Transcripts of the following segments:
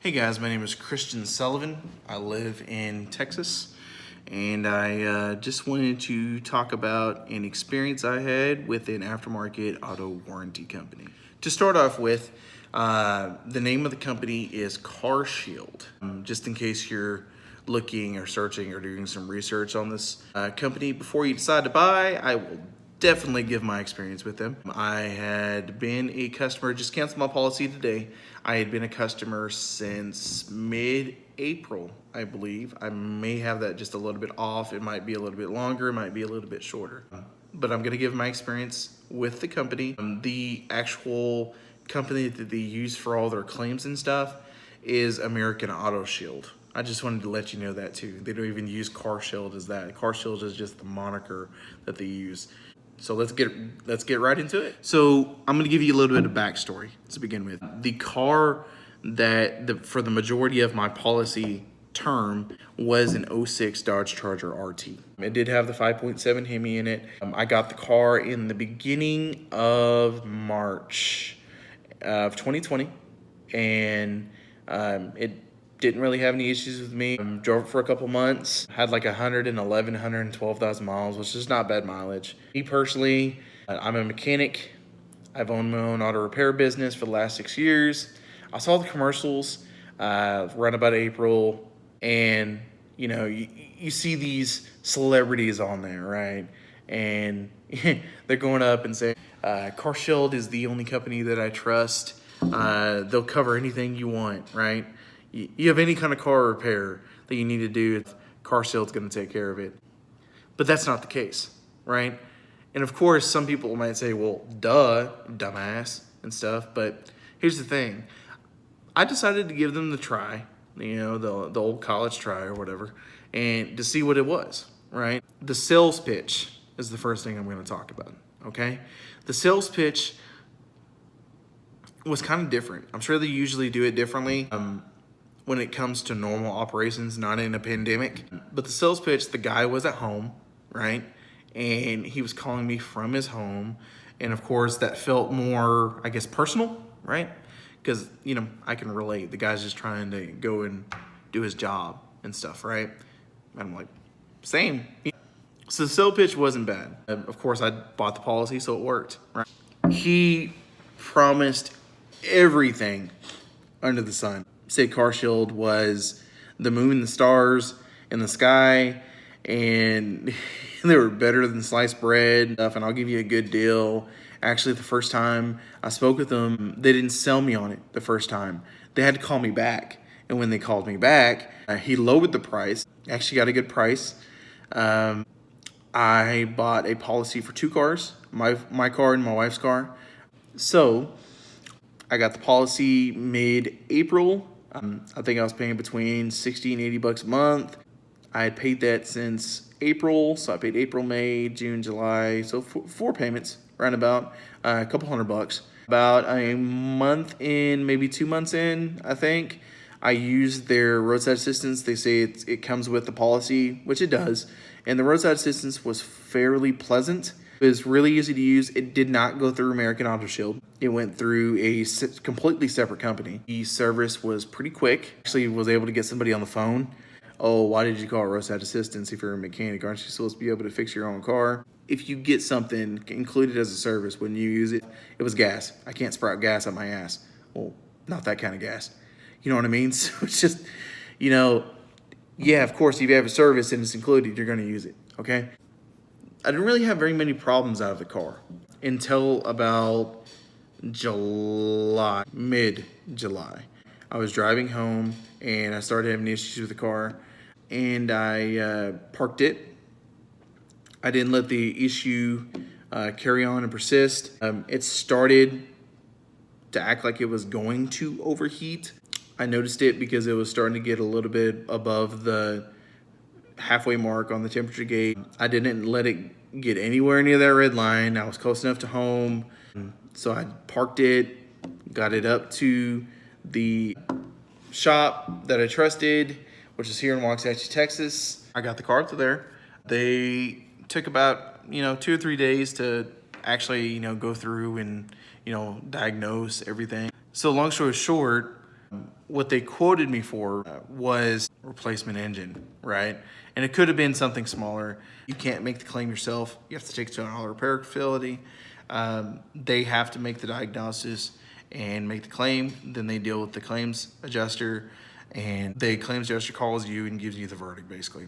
Hey guys, my name is Christian Sullivan. I live in Texas, and I just wanted to talk about an experience I had with an aftermarket auto warranty company. To start off with, the name of the company is CarShield. Just in case you're looking or searching or doing some research on this company before you decide to buy, I will definitely give my experience with them. I had been a customer, just canceled my policy today. I had been a customer since mid-April, I believe. I may have that just a little bit off. It might be a little bit longer, it might be a little bit shorter. But I'm gonna give my experience with the company. The actual company that they use for all their claims and stuff is American Auto Shield. I just wanted to let you know that too. They don't even use CarShield as that. CarShield is just the moniker that they use. So let's get right into it. So I'm gonna give you a little bit of backstory to begin with. The car for the majority of my policy term was an '06 Dodge Charger RT. It did have the 5.7 Hemi in it. I got the car in the beginning of March of 2020, and it didn't really have any issues with me. Drove it for a couple months, had like 112,000 miles, which is not bad mileage. Me personally, I'm a mechanic. I've owned my own auto repair business for the last 6 years. I saw the commercials around about April, and you see these celebrities on there, right? And they're going up and saying, CarShield is the only company that I trust. They'll cover anything you want, right? You have any kind of car repair that you need to do, CarShield's going to take care of it. But that's not the case, right? And of course, some people might say, well, duh, dumbass and stuff. But here's the thing. I decided to give them the try, the old college try or whatever, and to see what it was, right? The sales pitch is the first thing I'm going to talk about, okay? The sales pitch was kind of different. I'm sure they usually do it differently when it comes to normal operations, not in a pandemic. But the sales pitch, the guy was at home, right? And he was calling me from his home. And of course, that felt more, I guess, personal, right? Because, I can relate. The guy's just trying to go and do his job and stuff, right? And I'm like, same. So the sales pitch wasn't bad. Of course, I bought the policy, so it worked, right? He promised everything under the sun. Said CarShield was the moon and the stars in the sky, and they were better than sliced bread and stuff, and I'll give you a good deal. Actually, the first time I spoke with them, they didn't sell me on it the first time. They had to call me back, and when they called me back, he lowered the price. Actually got a good price. I bought a policy for 2 cars, my car and my wife's car. So I got the policy mid-April. I think I was paying between 60 and 80 bucks a month. I had paid that since April, so I paid April, May, June, July, so 4 payments, around about a couple $100. About a month in, maybe 2 months in, I think, I used their roadside assistance. They say it comes with the policy, which it does, and the roadside assistance was fairly pleasant. It was really easy to use. It did not go through American Auto Shield. It went through a completely separate company. The service was pretty quick. Actually was able to get somebody on the phone. Oh, why did you call roadside assistance if you're a mechanic? Aren't you supposed to be able to fix your own car? If you get something included as a service when you use it, it was gas. I can't sprout gas up my ass. Well, not that kind of gas. You know what I mean? So it's just, yeah, of course, if you have a service and it's included, you're going to use it, okay? I didn't really have very many problems out of the car until about July, mid-July. I was driving home and I started having issues with the car, and I parked it. I didn't let the issue carry on and persist. It started to act like it was going to overheat. I noticed it because it was starting to get a little bit above the halfway mark on the temperature gauge. I didn't let it get anywhere near that red line. I was close enough to home. So I parked it, got it up to the shop that I trusted, which is here in Waxahachie, Texas. I got the car to there. They took about, 2 or 3 days to actually, go through and, diagnose everything. So long story short, What they quoted me for was replacement engine, right? And it could have been something smaller. You can't make the claim yourself. You have to take it to an auto repair facility. They have to make the diagnosis and make the claim. Then they deal with the claims adjuster, and the claims adjuster calls you and gives you the verdict, basically.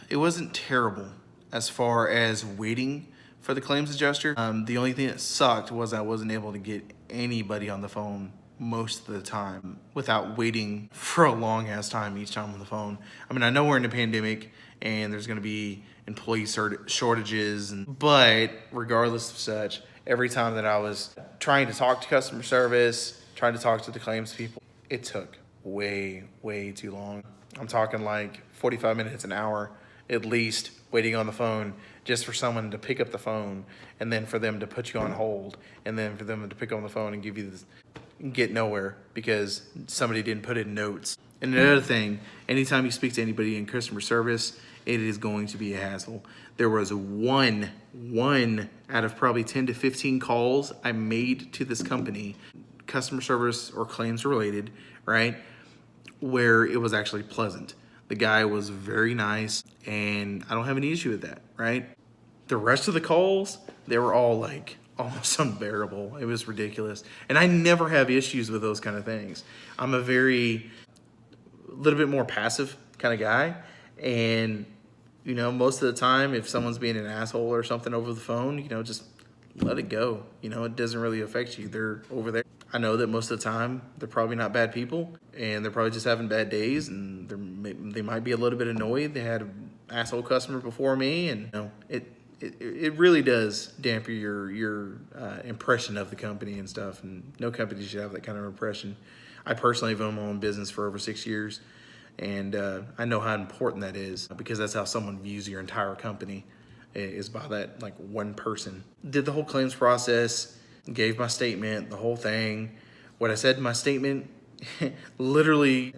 It wasn't terrible as far as waiting for the claims adjuster. The only thing that sucked was I wasn't able to get anybody on the phone most of the time without waiting for a long ass time each time on the phone. I mean, I know we're in a pandemic and there's going to be employee shortages, but regardless of such, every time that I was trying to talk to customer service, trying to talk to the claims people, it took way too long. I'm talking like 45 minutes, an hour at least, waiting on the phone just for someone to pick up the phone, and then for them to put you on hold, and then for them to pick up the phone and give you this, get nowhere because somebody didn't put in notes. And another thing, anytime you speak to anybody in customer service, it is going to be a hassle. There was one out of probably 10 to 15 calls I made to this company, customer service or claims related, right, where it was actually pleasant. The guy was very nice, and I don't have any issue with that, right? The rest of the calls, they were all like almost unbearable. It was ridiculous. And I never have issues with those kind of things. I'm a little bit more passive kind of guy. And, you know, most of the time, if someone's being an asshole or something over the phone, you know, just let it go. You know, it doesn't really affect you. They're over there. I know that most of the time they're probably not bad people, and they're probably just having bad days, and they might be a little bit annoyed. They had an asshole customer before me, and you know, it really does dampen your impression of the company and stuff. And no company should have that kind of impression. I personally have owned my own business for over 6 years, and I know how important that is, because that's how someone views your entire company, is by that like one person. Did the whole claims process, gave my statement, the whole thing. What I said in my statement, literally,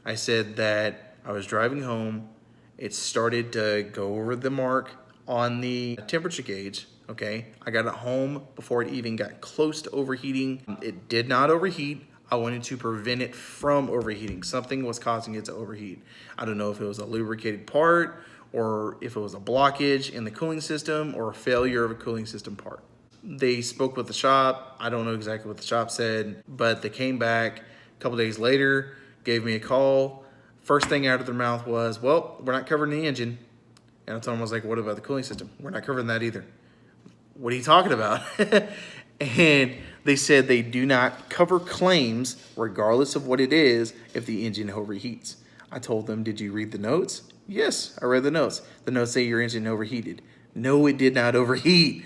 I said that I was driving home. It started to go over the mark on the temperature gauge, okay? I got it home before it even got close to overheating. It did not overheat. I wanted to prevent it from overheating. Something was causing it to overheat. I don't know if it was a lubricated part, or if it was a blockage in the cooling system, or a failure of a cooling system part. They spoke with the shop. I don't know exactly what the shop said, but they came back a couple days later, gave me a call. First thing out of their mouth was, well, we're not covering the engine. And I told them, I was like, what about the cooling system? We're not covering that either. What are you talking about? And they said they do not cover claims, regardless of what it is, if the engine overheats. I told them, did you read the notes? Yes, I read the notes. The notes say your engine overheated. No, it did not overheat.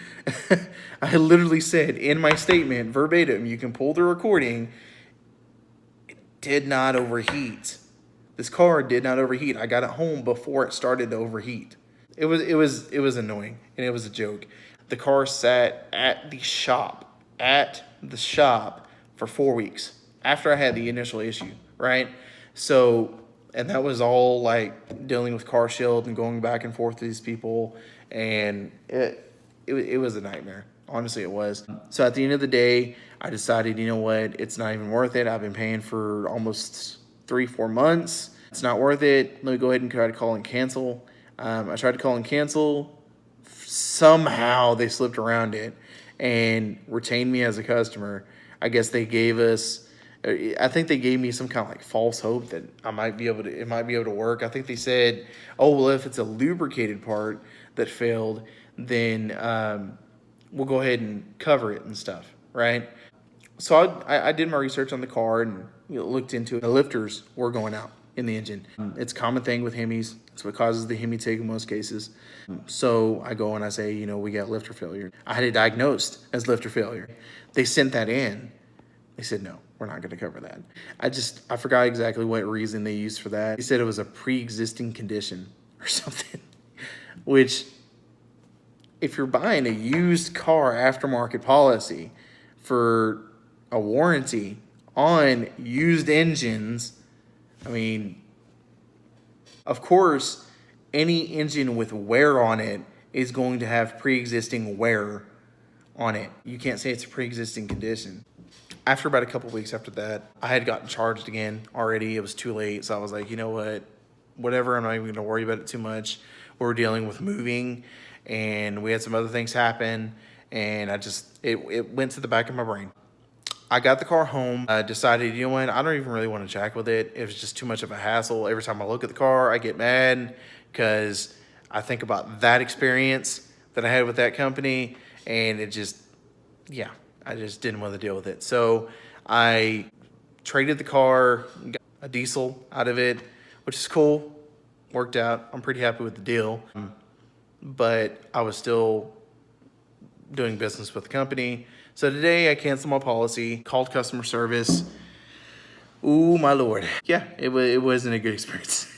I literally said in my statement, verbatim, you can pull the recording, it did not overheat. This car did not overheat. I got it home before it started to overheat. It was annoying, and it was a joke. The car sat at the shop for 4 weeks after I had the initial issue, right? So, and that was all like dealing with CarShield and going back and forth to these people, and it was a nightmare. Honestly, it was. So at the end of the day, I decided, you know what, it's not even worth it. I've been paying for almost 3-4 months. It's not worth it. Let me go ahead and try to call and cancel. I tried to call and cancel. Somehow they slipped around it and retained me as a customer. I guess they gave us, I think they gave me some kind of like false hope that it might be able to work. I think they said, oh, well, if it's a lubricated part that failed, then we'll go ahead and cover it and stuff, right? So I did my research on the car and looked into it. The lifters were going out in the engine. It's a common thing with Hemis. It's what causes the Hemi take in most cases. So I go and I say, we got lifter failure. I had it diagnosed as lifter failure. They sent that in. They said, no, we're not going to cover that. I forgot exactly what reason they used for that. They said it was a pre-existing condition or something, which if you're buying a used car aftermarket policy for a warranty on used engines, I mean, of course, any engine with wear on it is going to have pre-existing wear on it. You can't say it's a pre-existing condition. After about a couple weeks after that, I had gotten charged again already. It was too late. So I was like, you know what? Whatever. I'm not even going to worry about it too much. We were dealing with moving and we had some other things happen. And it went to the back of my brain. I got the car home. I decided, you know what? I don't even really want to jack with it. It was just too much of a hassle. Every time I look at the car, I get mad because I think about that experience that I had with that company. And it just, yeah, I just didn't want to deal with it. So I traded the car, got a diesel out of it, which is cool. Worked out. I'm pretty happy with the deal. But I was still doing business with the company. So today I canceled my policy, called customer service. Ooh, my Lord. Yeah, it wasn't a good experience.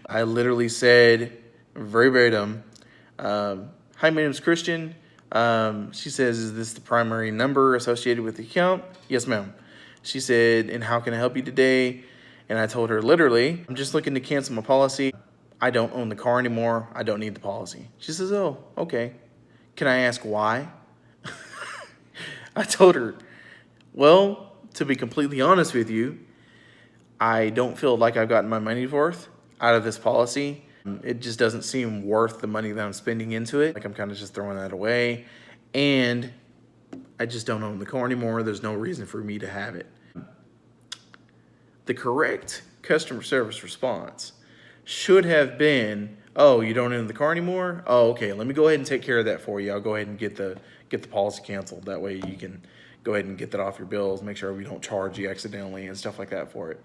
I literally said, very, very dumb, hi, my name is Christian. She says, is this the primary number associated with the account? Yes, ma'am. She said, and how can I help you today? And I told her, literally, I'm just looking to cancel my policy. I don't own the car anymore. I don't need the policy. She says, oh, okay. Can I ask why? I told her, well, to be completely honest with you, I don't feel like I've gotten my money's worth out of this policy. It just doesn't seem worth the money that I'm spending into it. Like I'm kind of just throwing that away. And I just don't own the car anymore. There's no reason for me to have it. The correct customer service response should have been, oh, you don't own the car anymore? Oh, okay, let me go ahead and take care of that for you. I'll go ahead and get the policy canceled. That way you can go ahead and get that off your bills, make sure we don't charge you accidentally and stuff like that for it.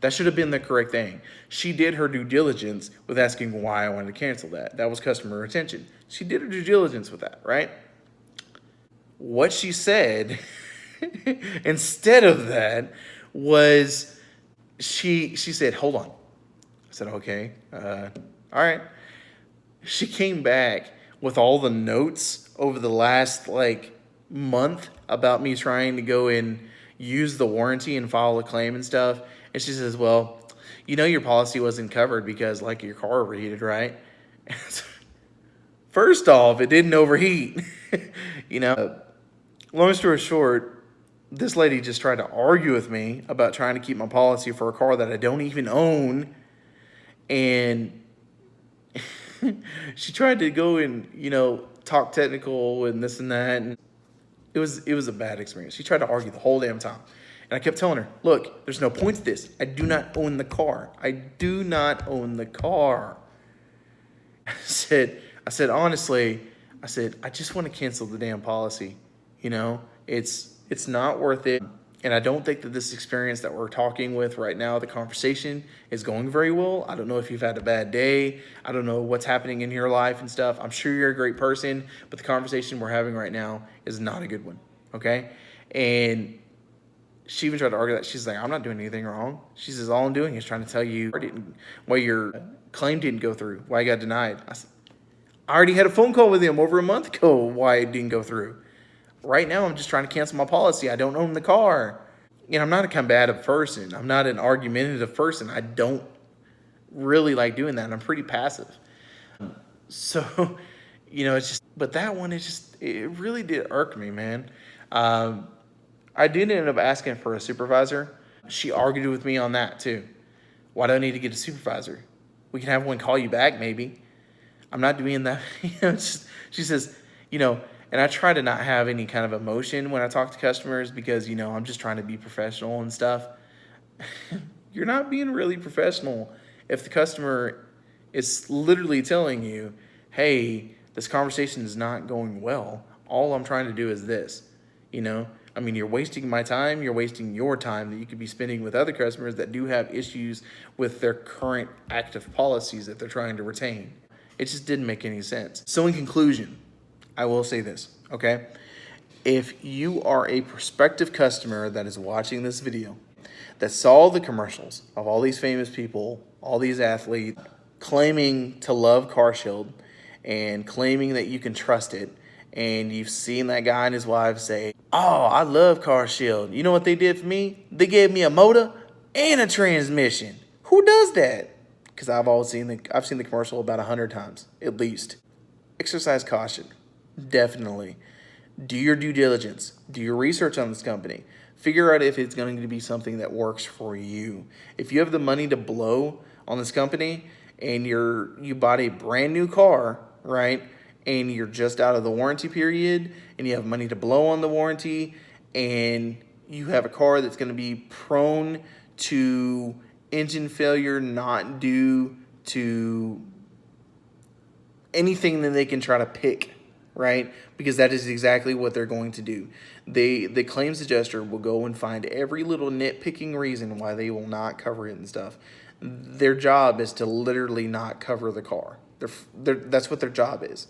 That should have been the correct thing. She did her due diligence with asking why I wanted to cancel that. That was customer retention. She did her due diligence with that, right? What she said instead of that was she said, hold on. I said, okay, all right. She came back with all the notes over the last month about me trying to go and use the warranty and file a claim and stuff. And she says, well, you know your policy wasn't covered because your car overheated, right? First off, it didn't overheat. Long story short, this lady just tried to argue with me about trying to keep my policy for a car that I don't even own. And she tried to go and, talk technical and this and that. And it was a bad experience. She tried to argue the whole damn time. And I kept telling her, look, there's no point to this. I do not own the car. I do not own the car. I said, honestly, I just want to cancel the damn policy. It's not worth it. And I don't think that this experience that we're talking with right now, the conversation is going very well. I don't know if you've had a bad day. I don't know what's happening in your life and stuff. I'm sure you're a great person, but the conversation we're having right now is not a good one, okay? And she even tried to argue that. She's like, I'm not doing anything wrong. She says, all I'm doing is trying to tell you why your claim didn't go through, why it got denied. I said, I already had a phone call with him over a month ago why it didn't go through. Right now, I'm just trying to cancel my policy. I don't own the car. I'm not a combative person. I'm not an argumentative person. I don't really like doing that. I'm pretty passive. So, it's just, but that one, it really did irk me, man. I did end up asking for a supervisor. She argued with me on that too. Why do I need to get a supervisor? We can have one call you back, maybe. I'm not doing that. She says, and I try to not have any kind of emotion when I talk to customers because, I'm just trying to be professional and stuff. You're not being really professional if the customer is literally telling you, hey, this conversation is not going well. All I'm trying to do is this, you're wasting my time. You're wasting your time that you could be spending with other customers that do have issues with their current active policies that they're trying to retain. It just didn't make any sense. So in conclusion, I will say this, okay? If you are a prospective customer that is watching this video, that saw the commercials of all these famous people, all these athletes, claiming to love CarShield and claiming that you can trust it, and you've seen that guy and his wife say, oh, I love CarShield. You know what they did for me? They gave me a motor and a transmission. Who does that? Because I've seen the commercial about 100 times, at least. Exercise caution. Definitely. Do your due diligence. Do your research on this company. Figure out if it's going to be something that works for you. If you have the money to blow on this company and you bought a brand new car, right? And you're just out of the warranty period and you have money to blow on the warranty and you have a car that's going to be prone to engine failure not due to anything that they can try to pick, right? Because that is exactly what they're going to do. The claims adjuster will go and find every little nitpicking reason why they will not cover it and stuff. Their job is to literally not cover the car. That's what their job is.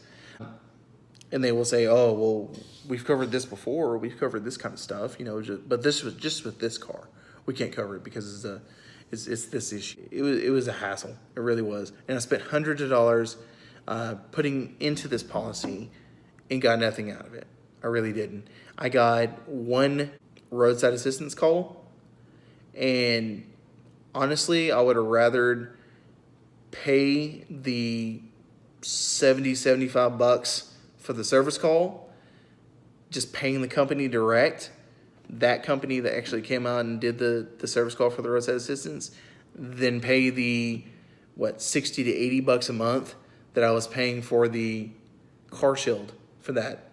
And they will say, oh, well, we've covered this before, or we've covered this kind of stuff, but this was just with this car. We can't cover it because it's this issue. It was a hassle. It really was. And I spent hundreds of dollars putting into this policy and got nothing out of it. I really didn't. I got one roadside assistance call, and honestly, I would have rather pay the $75 for the service call, just paying the company direct, that company that actually came out and did the service call for the roadside assistance, than pay the, $60 to $80 a month that I was paying for the CarShield for that.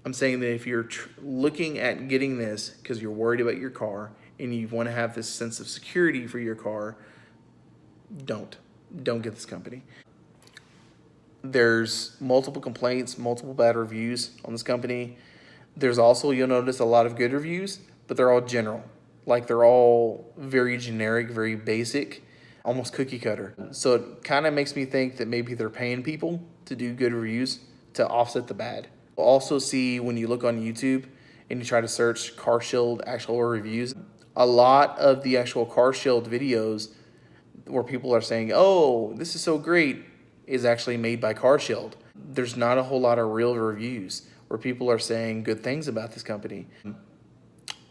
I'm saying that if you're looking at getting this because you're worried about your car and you want to have this sense of security for your car, don't get this company. There's multiple complaints, multiple bad reviews on this company. There's also, you'll notice, a lot of good reviews, but they're all general. Like, they're all very generic, very basic, almost cookie cutter. So it kind of makes me think that maybe they're paying people to do good reviews to offset the bad. You'll also see when you look on YouTube and you try to search CarShield actual reviews, a lot of the actual CarShield videos where people are saying, oh, this is so great, is actually made by CarShield. There's not a whole lot of real reviews where people are saying good things about this company.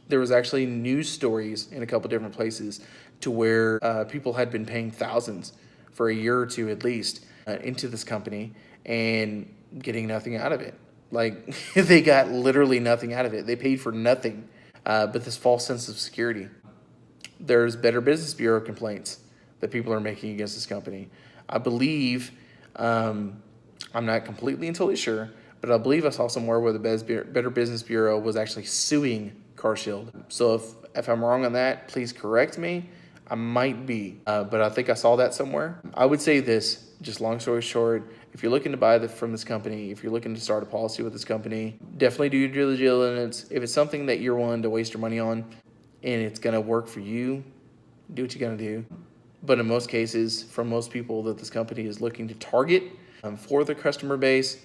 There was actually news stories in a couple different places to where people had been paying thousands for a year or two at least into this company and getting nothing out of it. Like, they got literally nothing out of it. They paid for nothing but this false sense of security. There's Better Business Bureau complaints that people are making against this company. I believe, I'm not completely and totally sure, but I believe I saw somewhere where the Better Business Bureau was actually suing CarShield. So if I'm wrong on that, please correct me. I might be, but I think I saw that somewhere. I would say this, just long story short, if you're looking to buy from this company, if you're looking to start a policy with this company, definitely do your due diligence. If it's something that you're willing to waste your money on and it's going to work for you, do what you're going to do. But in most cases, from most people that this company is looking to target for their customer base,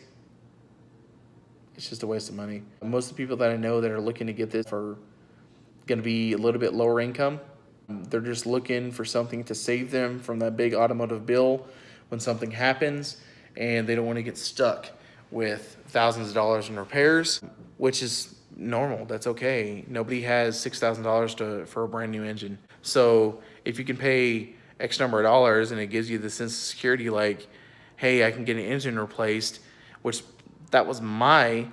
it's just a waste of money. Most of the people that I know that are looking to get this are going to be a little bit lower income. They're just looking for something to save them from that big automotive bill when something happens, and they don't want to get stuck with thousands of dollars in repairs, which is normal. That's okay. Nobody has $6,000 for a brand new engine. So if you can pay X number of dollars and it gives you the sense of security, like, hey, I can get an engine replaced, which that was my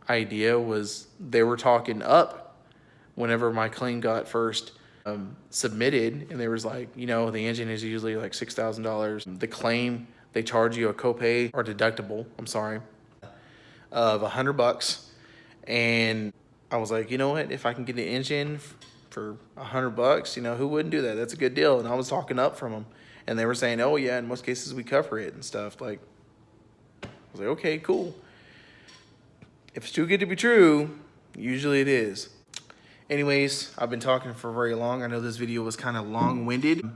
idea, was they were talking up whenever my claim got first submitted, and there was like, the engine is usually like $6,000. The claim, they charge you a copay or deductible, of $100. And I was like, you know what, if I can get an engine for $100, who wouldn't do that? That's a good deal. And I was talking up from them, and they were saying, oh yeah, in most cases we cover it and stuff. Like, I was like, okay, cool. If it's too good to be true, usually it is. Anyways, I've been talking for very long. I know this video was kind of long-winded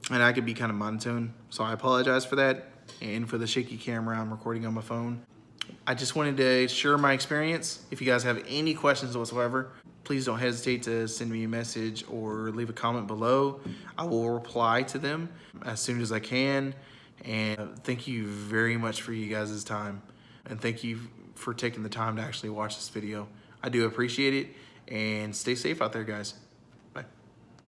and I could be kind of monotone, so I apologize for that. And for the shaky camera, I'm recording on my phone. I just wanted to share my experience. If you guys have any questions whatsoever, please don't hesitate to send me a message or leave a comment below. I will reply to them as soon as I can. And thank you very much for you guys' time. And thank you for taking the time to actually watch this video. I do appreciate it. And stay safe out there, guys.